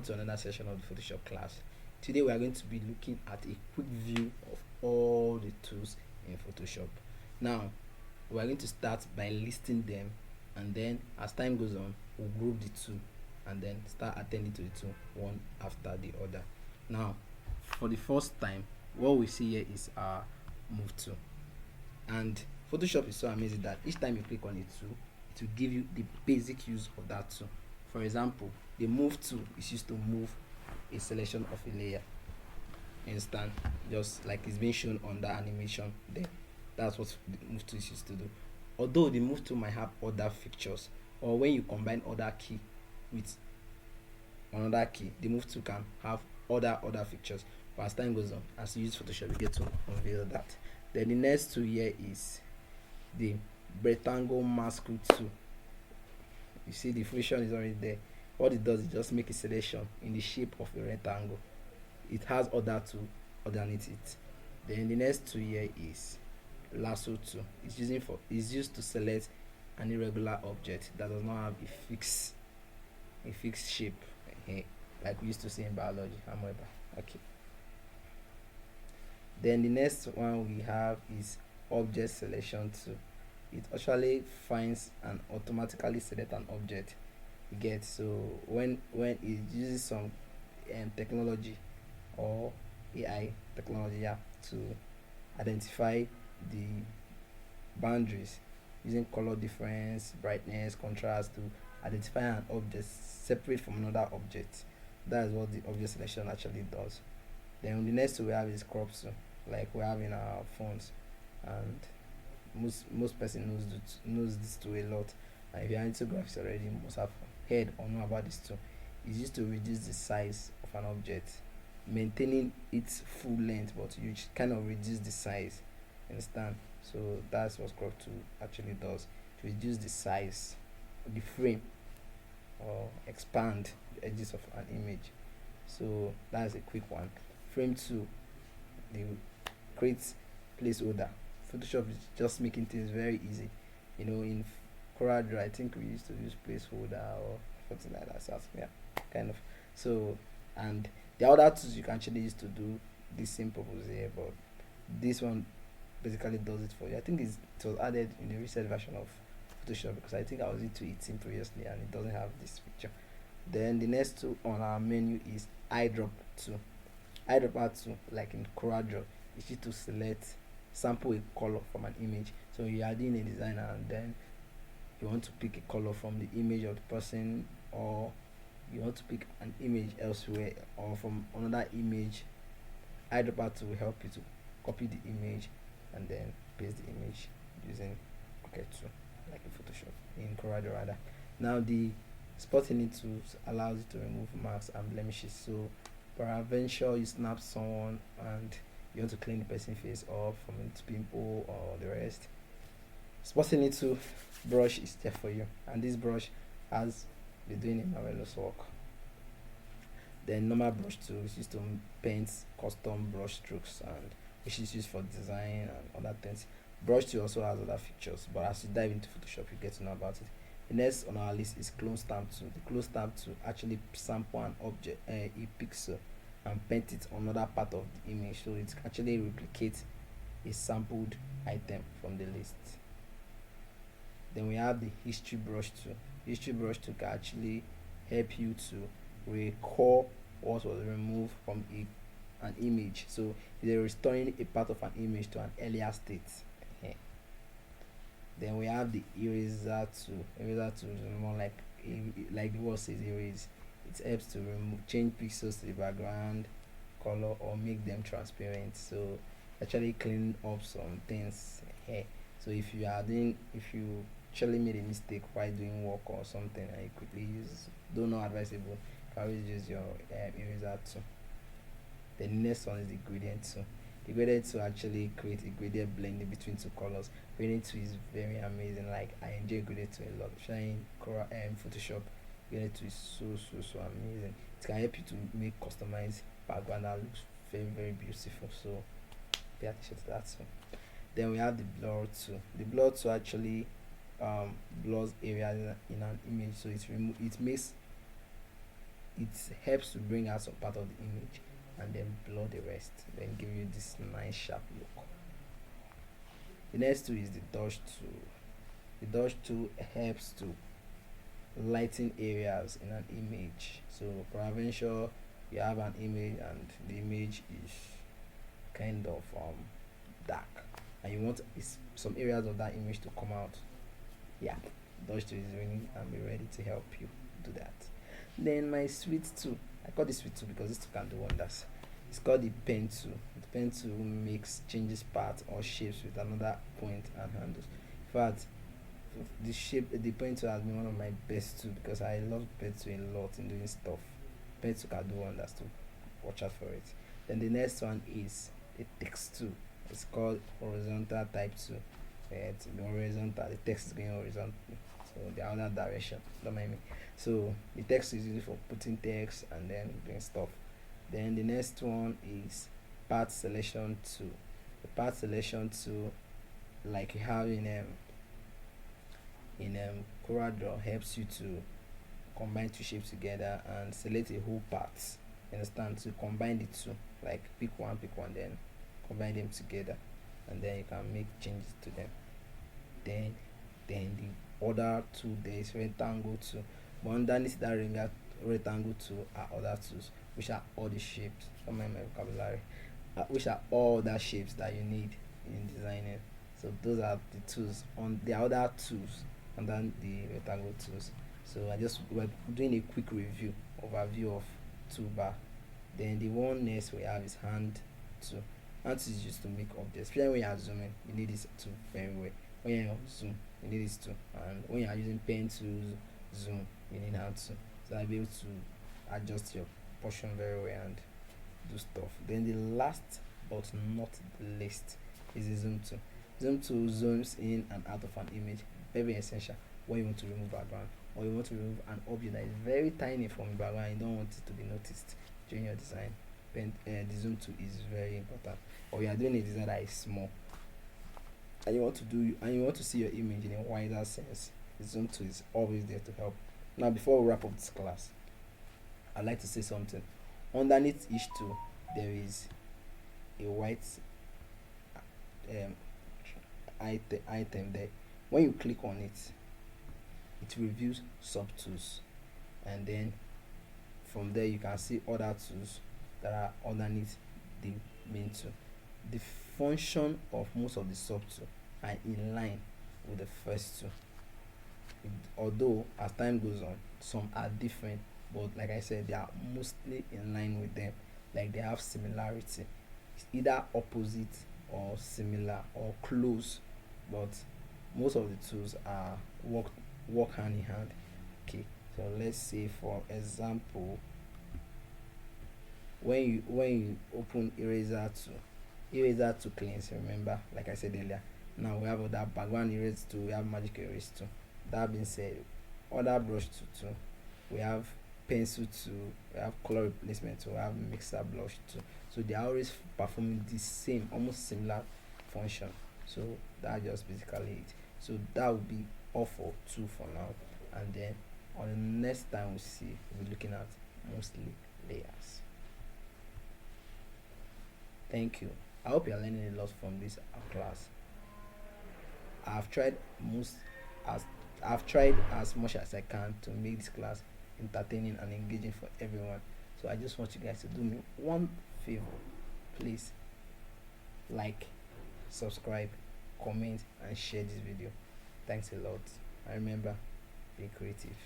To another session of the Photoshop class. Today we are going to be looking at a quick view of all the tools in Photoshop. Now we are going to start by listing them, and then as time goes on we'll group the two and then start attending to the two one after the other. Now for the first time, what we see here is our move tool, and Photoshop is so amazing that each time you click on a tool it will give you the basic use of that tool. For example, the move tool is used to move a selection of a layer. You understand? Just like it's being shown on the animation there. That's what the move tool is used to do. Although the move tool might have other features, or when you combine other key with another key, the move tool can have other features. But as time goes on, as you use Photoshop, you get to unveil that. Then the next tool here is the rectangle mask tool. You see the function is already there. What it does is just make a selection in the shape of a rectangle. It has other tool underneath it. Then the next tool here is lasso tool. It's used to select an irregular object that does not have a fixed shape, like we used to see in biology. Okay. Then the next one we have is object selection tool. It actually finds and automatically select an object. You get, so when it uses some technology or AI technology, to identify the boundaries using color difference, brightness, contrast to identify an object separate from another object. That is what the object selection actually does. Then the next we have is crop tool, like we have in our phones, and most person knows this tool a lot. And if you're into graphics already, you must have heard or know about this tool. It's used to reduce the size of an object, maintaining its full length, but you kind of reduce the size. Understand? So that's what crop tool actually does, to reduce the size of the frame or expand the edges of an image. So that's a quick one. Frame tool, the create placeholder. Photoshop is just making things very easy. In CorelDRAW, I think we used to use placeholder or something like that. So yeah, kind of. So, and the other tools you can actually use to do this same purpose here, but this one basically does it for you. I think it was added in the recent version of Photoshop, because I think I was into 18 previously and it doesn't have this feature. Then the next tool on our menu is eyedrop tool. Eyedropper tool, like in CorelDRAW, is used to sample a color from an image. So you are doing a design and then you want to pick a color from the image of the person, or you want to pick an image elsewhere or from another image. Eyedropper tool will help you to copy the image and then paste the image using Pocket tool, like in Photoshop, in CorelDRAW rather. Now the spotting tools allows you to remove marks and blemishes. So peradventure you snap someone and you want to clean the person's face off from its pimple or the rest, spotting it to brush is there for you, and this brush has been doing a marvelous work. Then normal brush tool is used to paint custom brush strokes, and which is used for design and other things. Brush tool also has other features, but as you dive into Photoshop you get to know about it. The next on our list is clone stamp tool. The clone stamp tool actually sample an object, a pixel, and paint it on another part of the image, so it actually replicates a sampled item from the list. Then we have the history brush tool. History brush tool can actually help you to recall what was removed from an image. So they're restoring a part of an image to an earlier state. Then we have the eraser tool. Eraser tool is more like the word says, erase. It helps to change pixels to the background color or make them transparent. So actually clean up some things here. So if you actually made a mistake while doing work or something and you quickly use, don't know advisable, you can always use your eraser tool. The next one is the gradient tool. The gradient tool actually create a gradient blending between two colors. Gradient tool is very amazing. Like, I enjoy gradient tool a lot. Shine Photoshop, gradient tool is so amazing. It can help you to make customized background that looks very beautiful. So pay attention to that too. Then we have the blur tool. The blur tool actually blurs areas in an image, so it makes it helps to bring out some part of the image and then blur the rest, then give you this nice sharp look. The next tool is the dodge tool. The dodge tool helps to lighten areas in an image. So peradventure you have an image and the image is kind of dark, and you want some areas of that image to come out. Yeah, dodge tool is really and be ready to help you do that. Then my sweet tool, I call this sweet tool because this tool can do wonders. It's called the pen tool. The pen tool makes changes parts or shapes with another point and handles. In fact, the pen tool has been one of my best tools because I love pen tool a lot in doing stuff. Pen tool can do wonders too. Watch out for it. Then the next one is a text tool. It's called horizontal type tool. It's horizontal. The text is going horizontal, so the other direction. Don't mind me. So the text is used for putting text and then doing stuff. Then the next one is path selection tool. The path selection tool, like you have in CorelDRAW, helps you to combine two shapes together and select a whole part. You understand? To combine the two, like pick one, then combine them together, and then you can make changes to them. Then the other tool, there is rectangle tool, but underneath that rectangle tool are other tools, which are all the shapes. Don't mind my vocabulary. Which are all the shapes that you need in designing. So those are the tools on the other tools under the rectangle tools. So we're doing a quick overview of toolbar. Then the one next we have is hand tool. Hand tool is used to make objects. Especially when you are zooming, you need this tool very well. When you are zoom, you need this tool, and when you are using pen to zoom, you need hand tool. So I'll be able to adjust your portion very well and do stuff. Then the last but not the least is the zoom tool. Zoom tool zooms in and out of an image. Very essential when you want to remove background, or you want to remove an object that is very tiny from the background. You don't want it to be noticed during your design. Then the zoom tool is very important. Or you are doing a design that is small, and you want to see your image in a wider sense. The zoom tool is always there to help. Now, before we wrap up this class, I'd like to say something. Underneath each tool, there is a white item there. When you click on it, it reveals subtools, and then from there you can see other tools that are underneath the main tool. The function of most of the subtools are in line with the first two, although as time goes on some are different, but like I said, they are mostly in line with them. Like they have similarity. It's either opposite or similar or close, but most of the tools are work hand in hand. Okay, so let's say for example, when you open eraser to cleanse, remember, like I said earlier, now we have that background erase tool, we have magic erase tool. That being said, other brush tool too, we have pencil tool, we have color replacement tool, we have mixer blush tool. So they are always performing the same, almost similar function. So that's just basically it. So that will be all for tool for now, and then on the next time we'll be looking at mostly layers. Thank you. I hope you are learning a lot from this class. I've tried as much as I can to make this class entertaining and engaging for everyone. So I just want you guys to do me one favor. Please like, subscribe, comment, and share this video. Thanks a lot. And remember, be creative.